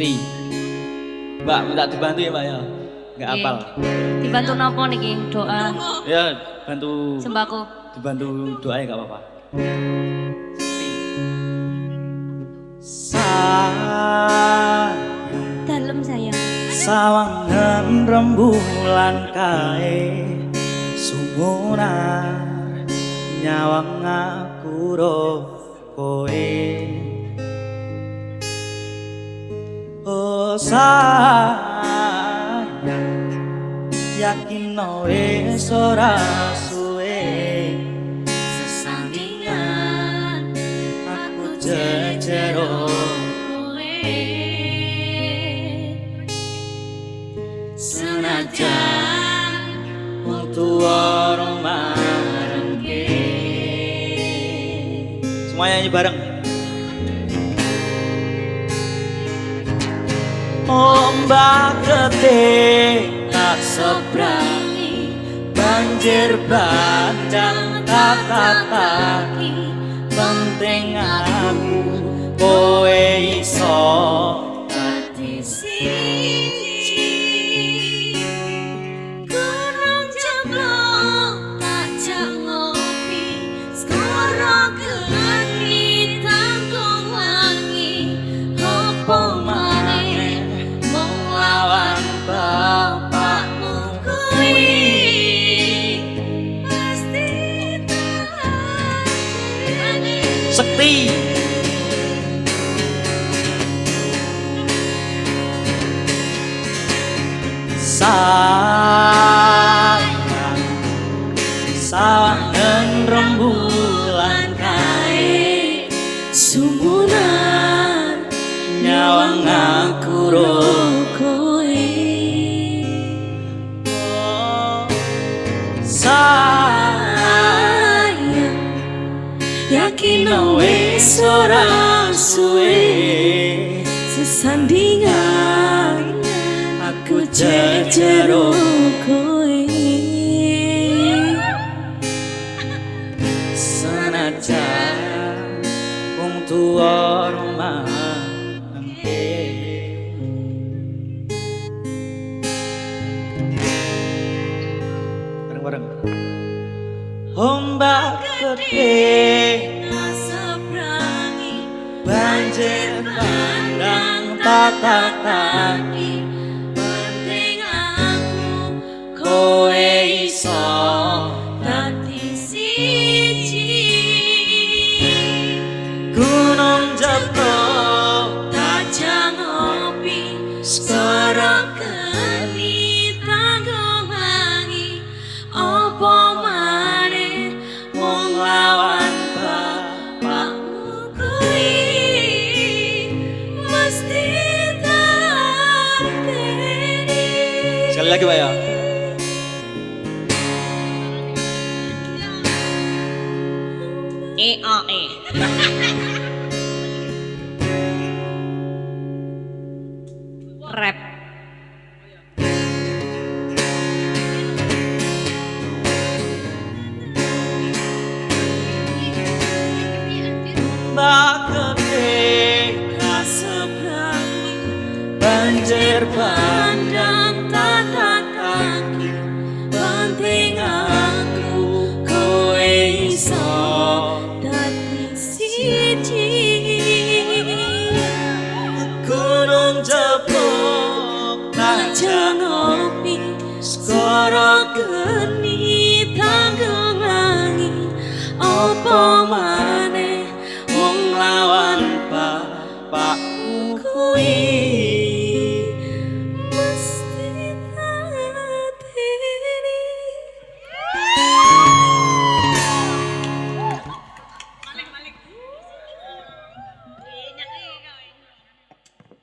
Sekti. Mbak, minta dibantu ya Mbak ya. Nggak hafal. Dibantu nopo niki doa. Ya, bantu Sembako. dibantu doa ya nggak apa-apa. Sayang, Dalam sayang. sawangan rembulan kae sumunar nyawang aku roh koe. Oh sayang, yakin wis ora suwe Sesandingan aku jejero kowe. Senajan wong tuwa marengke. Semuanya nyanyi bareng. Ombak gede tak seberangi, banjir bandang tak tataki. Penting aku kowe iso dadi siji. Gunung jeblok tak jak ngopi, skoro geni tanggung wangi. Opo maneh mung lawan bapakmu kuwi. Pasti tak Sekti. Sayang, sawangan rembulan kae sumunan nyawang aku roh kowe. sayang, Yakin wis ora suwe sesandingan aku jejero kowe. senajan wong tuwa mangke. Bareng-bareng. Ombak gede Seberangi banjir bandang tataki, penting aku kowe iso dadi siji. gunung jeblok Tajang ngopi, skoro geni tanggung wangi. Apa maneh wong lawan bapakmu kuwi mesti tak beri. sekali lagi Pak ya. EAE. Rap. Ombak gede kaseberangi, banjir bandang tataki. Penting aku Kowe iso dadi siji. gunung jeblok Aja tajam ngopi, skoro geni tanggung wangi. Apa maneh wong lawan bapakmu kuwi